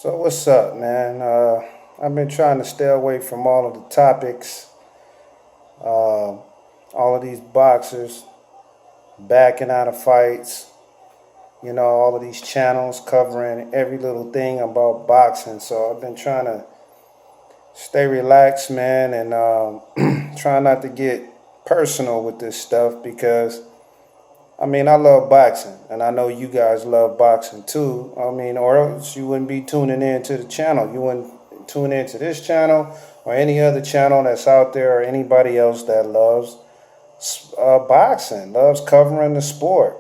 So what's up, man? I've been trying to stay away from all of the topics, all of these boxers backing out of fights, all of these channels covering every little thing about boxing. So I've been trying to stay relaxed, man, and try not to get personal with this stuff because I love boxing, and I know you guys love boxing too. Or else you wouldn't be tuning in to the channel. You wouldn't tune into this channel or any other channel that's out there or anybody else that loves boxing, loves covering the sport.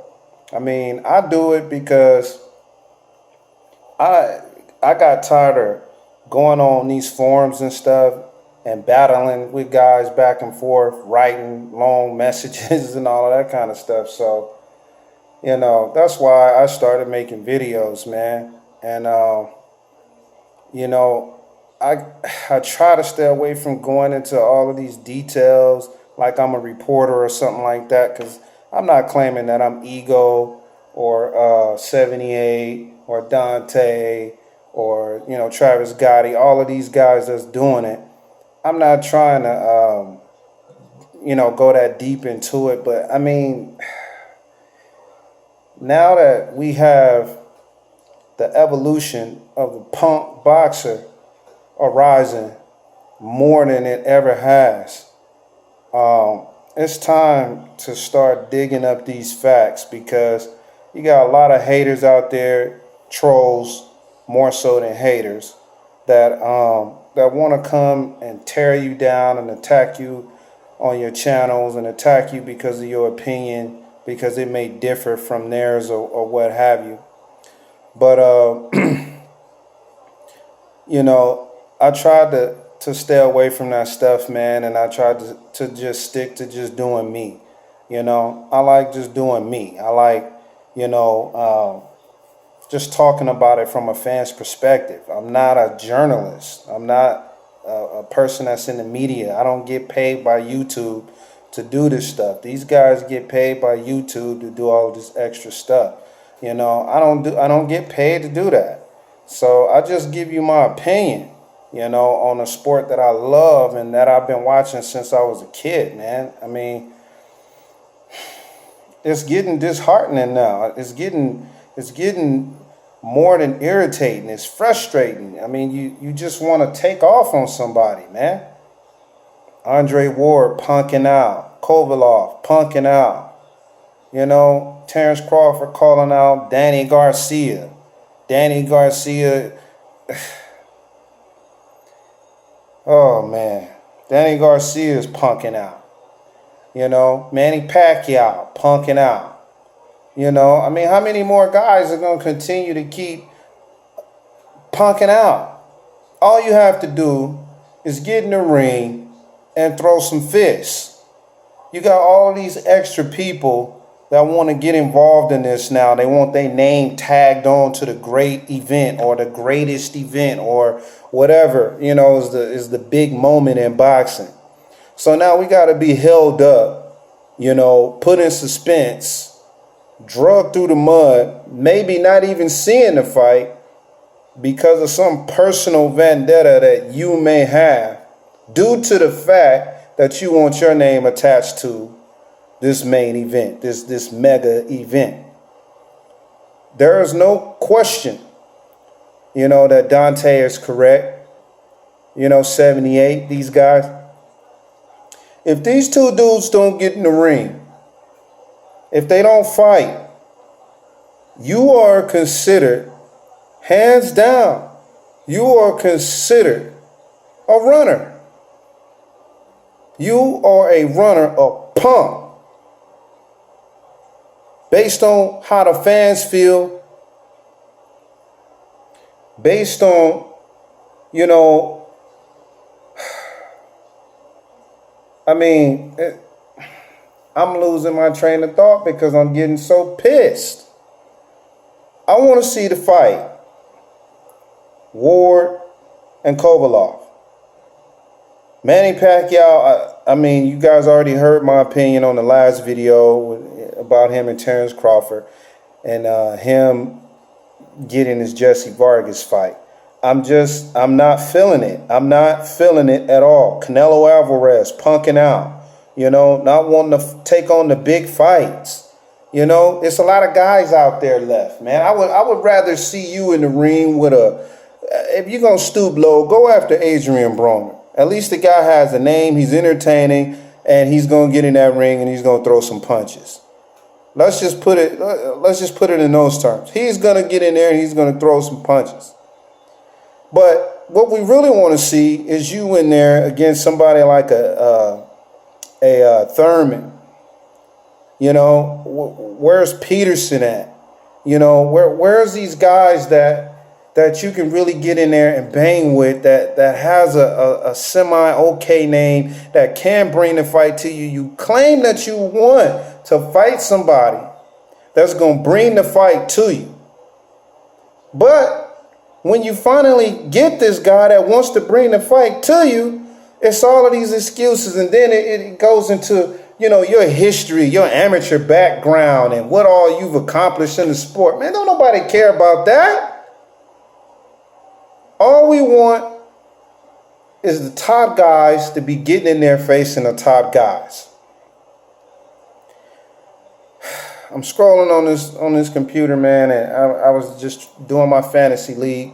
I do it because I I got tired of going on these forums and stuff and battling with guys back and forth, writing long messages and all of that kind of stuff. So, that's why I started making videos, man. And you know, I I try to stay away from going into all of these details like I'm a reporter or something like that because I'm not claiming that I'm Ego or 78 or Dante or Travis Gotti, all of these guys that's doing it. I'm not trying to go that deep into it, but now that we have the evolution of the punk boxer arising more than it ever has, it's time to start digging up these facts because you got a lot of haters out there, trolls more so than haters, that want to come and tear you down and attack you on your channels and attack you because of your opinion, because it may differ from theirs or what have you. But I tried to stay away from that stuff, man, and I tried to just stick to just doing me. I like just doing me. I like, just talking about it from a fan's perspective. I'm not a journalist. I'm not a person that's in the media. I don't get paid by YouTube to do this stuff. These guys get paid by YouTube to do all this extra stuff. I don't get paid to do that. So I just give you my opinion, on a sport that I love and that I've been watching since I was a kid, man. It's getting disheartening now. It's getting more than irritating. It's frustrating. You just want to take off on somebody, man. Andre Ward punking out. Kovalev punking out. Terrence Crawford calling out Danny Garcia. Danny Garcia. Oh, man. Danny Garcia is punking out. Manny Pacquiao punking out. How many more guys are going to continue to keep punking out? All you have to do is get in the ring and throw some fists. You got all these extra people that want to get involved in this now. They want their name tagged on to the great event or the greatest event or whatever, is the big moment in boxing. So now we got to be held up, put in suspense, drugged through the mud, maybe not even seeing the fight because of some personal vendetta that you may have due to the fact that you want your name attached to this main event, this mega event. There is no question, that Dante is correct. 78, these guys. If these two dudes don't get in the ring, if they don't fight, you are considered, hands down, you are considered a runner. You are a runner, a punk. Based on how the fans feel, based on, I'm losing my train of thought because I'm getting so pissed. I want to see the fight. Ward and Kovalev. Manny Pacquiao, you guys already heard my opinion on the last video about him and Terrence Crawford and him getting his Jesse Vargas fight. I'm not feeling it. I'm not feeling it at all. Canelo Alvarez punking out, not wanting to take on the big fights. It's a lot of guys out there left, man. I would rather see you in the ring with if you're going to stoop low, go after Adrian Broner. At least the guy has a name, he's entertaining, and he's going to get in that ring and he's going to throw some punches. Let's just put it in those terms. He's going to get in there and he's going to throw some punches. But what we really want to see is you in there against somebody like a Thurman. Where's Peterson at? Where's these guys that you can really get in there and bang with, that has a semi-okay name, that can bring the fight to you. You claim that you want to fight somebody that's going to bring the fight to you. But when you finally get this guy that wants to bring the fight to you, it's all of these excuses. And then it goes into, your history, your amateur background, and what all you've accomplished in the sport. Man, don't nobody care about that. All we want is the top guys to be getting in there facing the top guys. I'm scrolling on this computer, man, and I was just doing my fantasy league,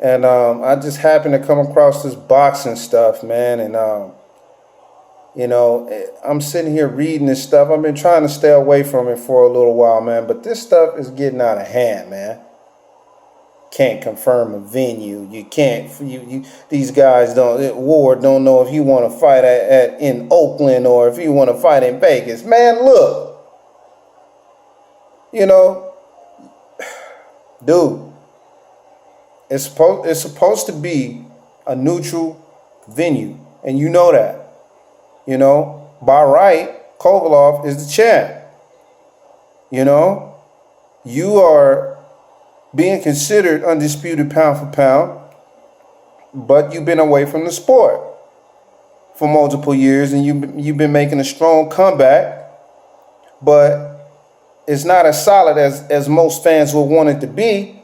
and I just happened to come across this boxing stuff, man, and I'm sitting here reading this stuff. I've been trying to stay away from it for a little while, man, but this stuff is getting out of hand, man. Can't confirm a venue. You can't. These guys Ward don't know if you want to fight in Oakland or if you want to fight in Vegas. Man, look. Dude, it's supposed to be a neutral venue, and you know that. By right, Kovalev is the champ. You are being considered undisputed pound for pound, but you've been away from the sport for multiple years, and you've been making a strong comeback, but it's not as solid as most fans would want it to be.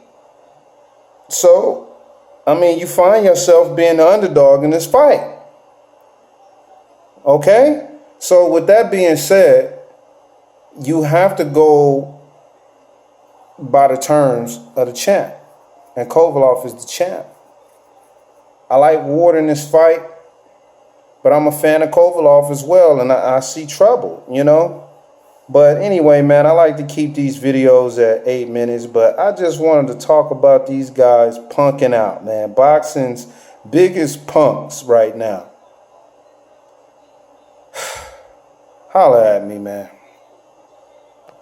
So, you find yourself being the underdog in this fight. Okay? So with that being said, you have to go by the terms of the champ. And Kovalev is the champ. I like Ward in this fight, but I'm a fan of Kovalev as well, and I see trouble, But anyway, man, I like to keep these videos at 8 minutes, but I just wanted to talk about these guys punking out, man. Boxing's biggest punks right now. Holla at me, man.